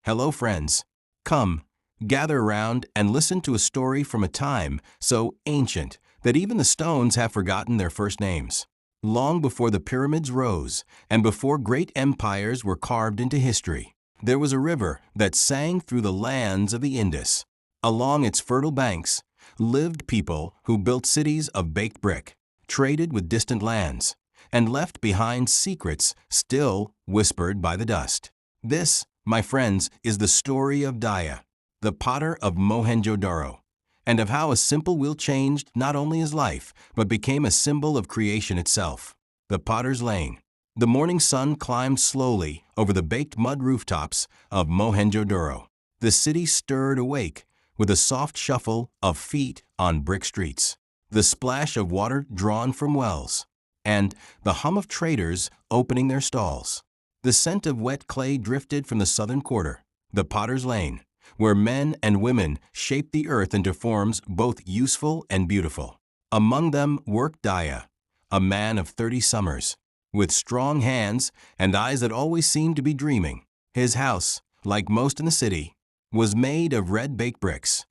Hello, friends. Come, gather around and listen to a story from a time so ancient that even the stones have forgotten their first names. Long before the pyramids rose and before great empires were carved into history, there was a river that sang through the lands of the Indus. Along its fertile banks lived people who built cities of baked brick, traded with distant lands, and left behind secrets still whispered by the dust. This, my friends, is the story of Daya, the potter of Mohenjo-Daro, and of how a simple wheel changed not only his life, but became a symbol of creation itself. The Potter's Lane. The morning sun climbed slowly over the baked mud rooftops of Mohenjo-Daro. The city stirred awake with a soft shuffle of feet on brick streets, the splash of water drawn from wells, and the hum of traders opening their stalls. The scent of wet clay drifted from the southern quarter, the Potter's Lane, where men and women shaped the earth into forms both useful and beautiful. Among them worked Daya, a man of 30 summers, with strong hands and eyes that always seemed to be dreaming. His house, like most in the city, was made of red baked bricks,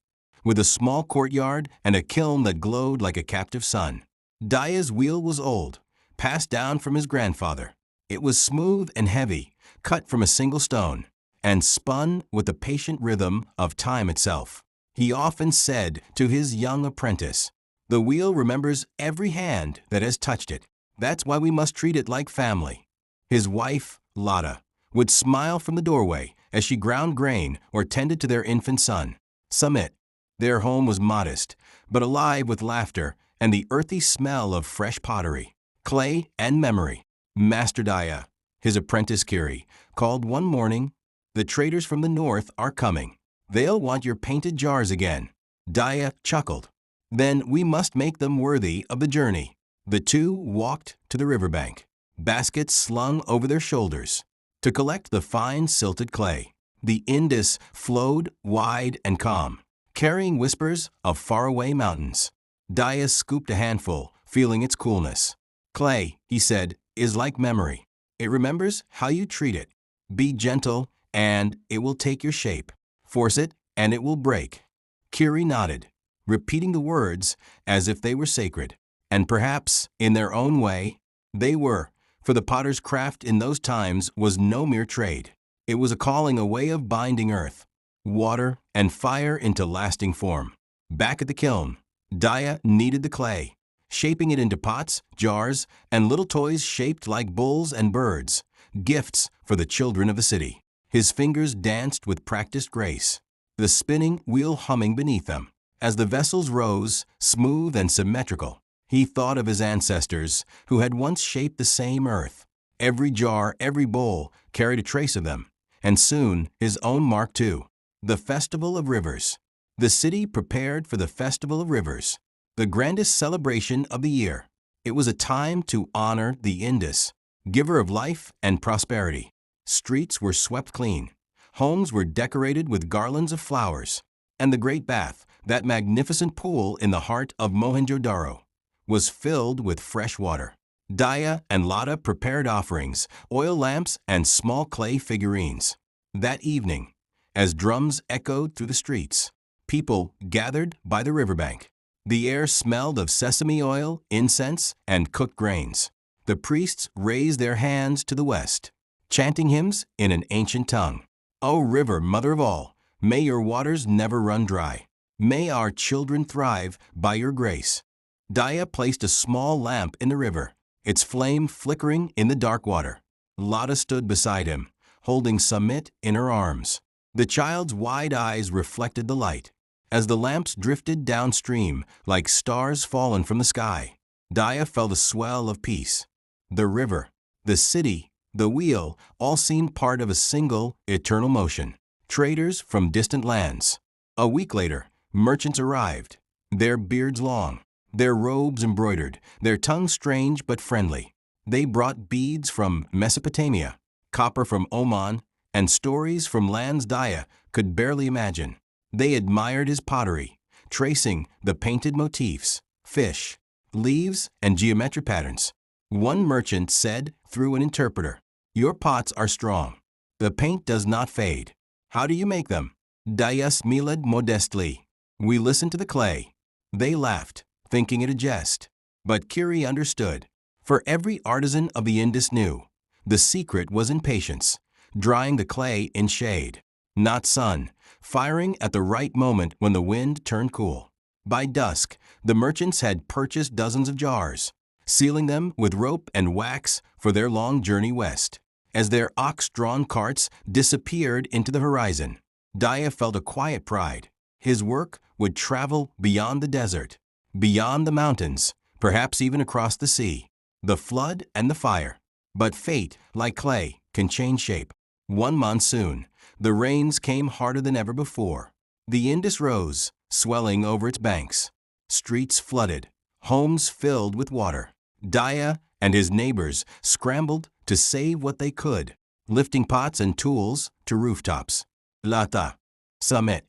with a small courtyard and a kiln that glowed like a captive sun. Daya's wheel was old, passed down from his grandfather. It was smooth and heavy, cut from a single stone, and spun with the patient rhythm of time itself. He often said to his young apprentice, "The wheel remembers every hand that has touched it. That's why we must treat it like family." His wife, Lada, would smile from the doorway as she ground grain or tended to their infant son, Sumit. Their home was modest, but alive with laughter and the earthy smell of fresh pottery, clay, and memory. Master Daya, his apprentice Kiri, called one morning, "The traders from the north are coming. They'll want your painted jars again." Daya chuckled. "Then we must make them worthy of the journey." The two walked to the riverbank, baskets slung over their shoulders, to collect the fine silted clay. The Indus flowed wide and calm, carrying whispers of faraway mountains. Daya scooped a handful, feeling its coolness. "Clay," he said, "is like memory. It remembers how you treat it. Be gentle, and it will take your shape. Force it, and it will break." Kiri nodded, repeating the words as if they were sacred. And perhaps, in their own way, they were, for the potter's craft in those times was no mere trade. It was a calling, a way of binding earth, water, and fire into lasting form. Back at the kiln, Daya kneaded the clay, shaping it into pots, jars, and little toys shaped like bulls and birds, gifts for the children of the city. His fingers danced with practiced grace, the spinning wheel humming beneath them. As the vessels rose, smooth and symmetrical, he thought of his ancestors who had once shaped the same earth. Every jar, every bowl carried a trace of them, and soon his own mark too. The Festival of Rivers. The city prepared for the Festival of Rivers, the grandest celebration of the year. It was a time to honor the Indus, giver of life and prosperity. Streets were swept clean, homes were decorated with garlands of flowers, and the great bath, that magnificent pool in the heart of Mohenjo-Daro, was filled with fresh water. Daya and Lada prepared offerings, oil lamps, and small clay figurines. That evening, as drums echoed through the streets, people gathered by the riverbank. The air smelled of sesame oil, incense, and cooked grains. The priests raised their hands to the west, chanting hymns in an ancient tongue. "O river, mother of all, may your waters never run dry. May our children thrive by your grace." Daya placed a small lamp in the river, its flame flickering in the dark water. Lada stood beside him, holding Sumit in her arms. The child's wide eyes reflected the light. As the lamps drifted downstream like stars fallen from the sky, Daya felt a swell of peace. The river, the city, the wheel all seemed part of a single, eternal motion. Traders from distant lands. A week later, merchants arrived, their beards long, their robes embroidered, their tongues strange but friendly. They brought beads from Mesopotamia, copper from Oman, and stories from lands Daya could barely imagine. They admired his pottery, tracing the painted motifs, fish, leaves, and geometric patterns. One merchant said through an interpreter, "Your pots are strong. The paint does not fade. How do you make them? Daya smiled modestly. We listened to the clay. They laughed, thinking it a jest. But Kiri understood. For every artisan of the Indus knew. The secret was in patience, drying the clay in shade, not sun, firing at the right moment when the wind turned cool. By dusk, the merchants had purchased dozens of jars, sealing them with rope and wax for their long journey west. As their ox-drawn carts disappeared into the horizon, Daya felt a quiet pride. His work would travel beyond the desert, beyond the mountains, perhaps even across the sea, the flood and the fire. But fate, like clay, can change shape. One monsoon, the rains came harder than ever before. The Indus rose, swelling over its banks. Streets flooded, homes filled with water. Daya and his neighbors scrambled to save what they could, lifting pots and tools to rooftops. Lata, Summit.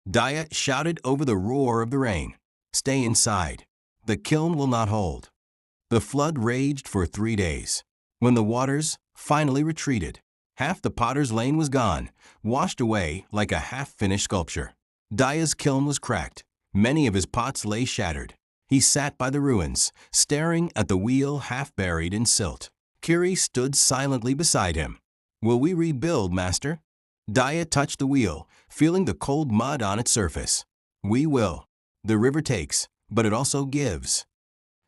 Daya shouted over the roar of the rain. Stay inside. The kiln will not hold. The flood raged for 3 days. When the waters finally retreated, half the potter's lane was gone, washed away like a half-finished sculpture. Daya's kiln was cracked. Many of his pots lay shattered. He sat by the ruins, staring at the wheel half buried in silt. Kiri stood silently beside him. Will we rebuild, master? Daya touched the wheel, feeling the cold mud on its surface. We will. The river takes, but it also gives.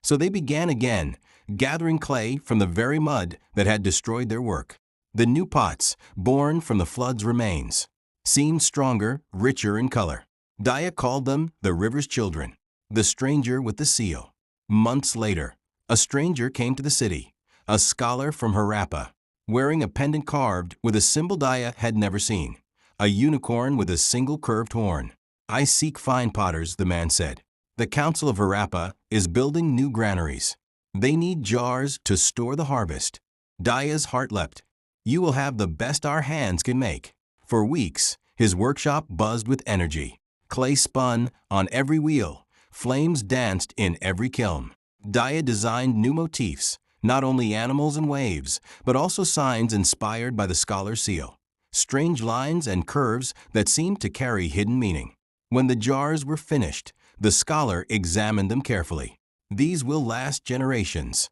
So they began again, gathering clay from the very mud that had destroyed their work. The new pots, born from the flood's remains, seemed stronger, richer in color. Daya called them the river's children, the stranger with the seal. Months later, a stranger came to the city, a scholar from Harappa, wearing a pendant carved with a symbol Daya had never seen, a unicorn with a single curved horn. I seek fine potters, the man said. The Council of Harappa is building new granaries. They need jars to store the harvest. Daya's heart leapt. You will have the best our hands can make. For weeks, his workshop buzzed with energy. Clay spun on every wheel. Flames danced in every kiln. Daya designed new motifs, not only animals and waves, but also signs inspired by the scholar's seal. Strange lines and curves that seemed to carry hidden meaning. When the jars were finished, the scholar examined them carefully. These will last generations.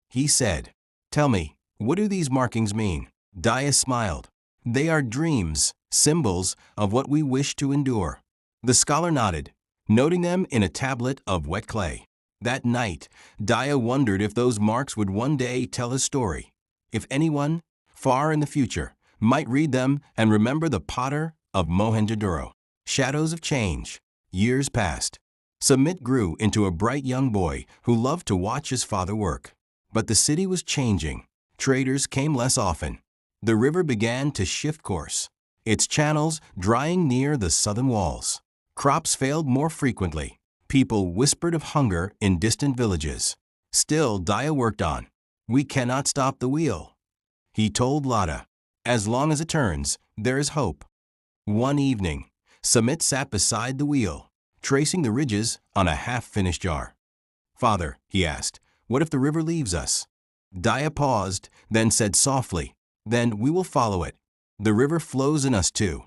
He said, Tell me, what do these markings mean? Daya smiled. They are dreams, symbols of what we wish to endure. The scholar nodded, noting them in a tablet of wet clay. That night, Daya wondered if those marks would one day tell his story. If anyone, far in the future, might read them and remember the potter of Mohenjo-Daro. Shadows of change. Years passed. Sumit grew into a bright young boy who loved to watch his father work. But the city was changing. Traders came less often. The river began to shift course, its channels drying near the southern walls. Crops failed more frequently. People whispered of hunger in distant villages. Still, Daya worked on. We cannot stop the wheel. He told Lata, as long as it turns, there is hope. One evening, Sumit sat beside the wheel, tracing the ridges on a half-finished jar. Father, he asked, what if the river leaves us? Daya paused, then said softly, then we will follow it. The river flows in us too.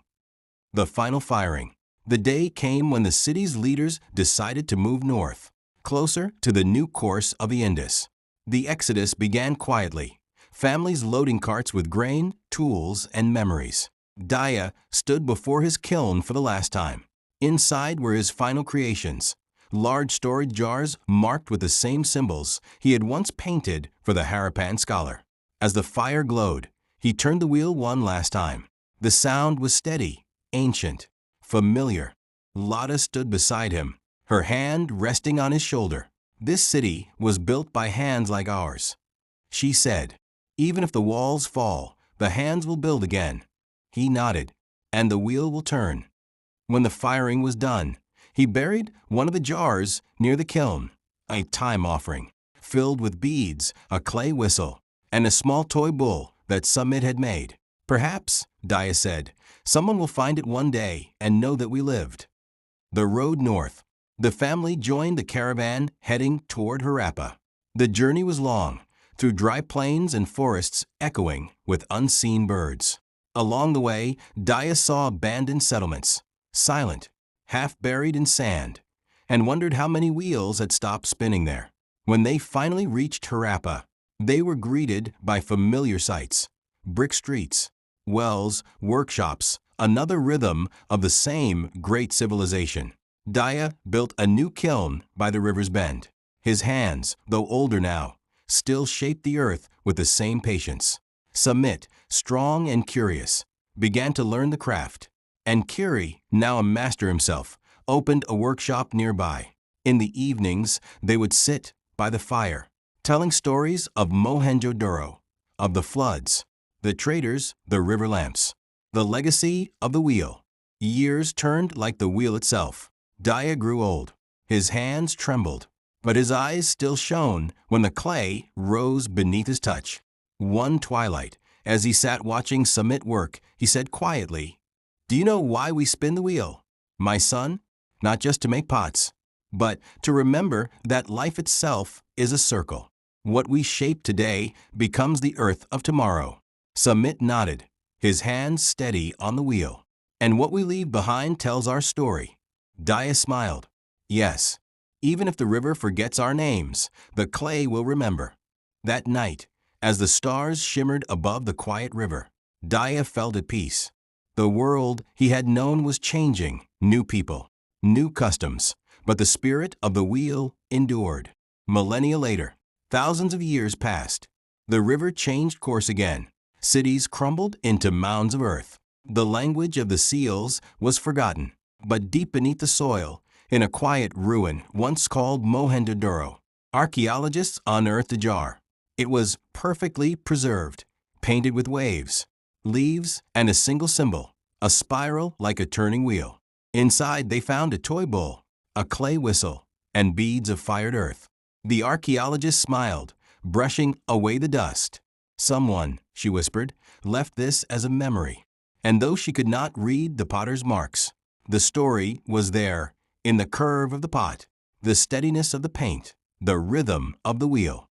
The final firing. The day came when the city's leaders decided to move north, closer to the new course of the Indus. The exodus began quietly, families loading carts with grain, tools, and memories. Daya stood before his kiln for the last time. Inside were his final creations, large storage jars marked with the same symbols he had once painted for the Harappan scholar. As the fire glowed, he turned the wheel one last time. The sound was steady, ancient, familiar. Lata stood beside him, her hand resting on his shoulder. This city was built by hands like ours. She said, even if the walls fall, the hands will build again. He nodded, and the wheel will turn. When the firing was done, he buried one of the jars near the kiln, a time offering, filled with beads, a clay whistle, and a small toy bull that Sumit had made. Perhaps, Daya said, someone will find it one day and know that we lived. The road north. The family joined the caravan heading toward Harappa. The journey was long, through dry plains and forests echoing with unseen birds. Along the way, Daya saw abandoned settlements, silent, half buried in sand, and wondered how many wheels had stopped spinning there. When they finally reached Harappa, they were greeted by familiar sights: brick streets, wells, workshops, another rhythm of the same great civilization. Daya built a new kiln by the river's bend. His hands, though older now, still shaped the earth with the same patience. Samit, strong and curious, began to learn the craft, and Kiri, now a master himself, opened a workshop nearby. In the evenings, they would sit by the fire, telling stories of Mohenjo-Daro, of the floods, the traders, the river lamps, the legacy of the wheel. Years turned like the wheel itself. Daya grew old. His hands trembled, but his eyes still shone when the clay rose beneath his touch. One twilight, as he sat watching Samit work, he said quietly, "Do you know why we spin the wheel, my son? Not just to make pots, but to remember that life itself is a circle. What we shape today becomes the earth of tomorrow." Samit nodded, his hands steady on the wheel. "And what we leave behind tells our story." Daya smiled. "Yes, even if the river forgets our names, the clay will remember." That night, as the stars shimmered above the quiet river, Daya felt at peace. The world he had known was changing, new people, new customs, but the spirit of the wheel endured. Millennia later, thousands of years passed. The river changed course again. Cities crumbled into mounds of earth. The language of the seals was forgotten, but deep beneath the soil, in a quiet ruin once called Mohenjo-Daro, archaeologists unearthed a jar. It was perfectly preserved, painted with waves, leaves, and a single symbol, a spiral like a turning wheel. Inside they found a toy bowl, a clay whistle, and beads of fired earth. The archaeologist smiled, brushing away the dust. "Someone," she whispered, "left this as a memory." And though she could not read the potter's marks, the story was there, in the curve of the pot, the steadiness of the paint, the rhythm of the wheel.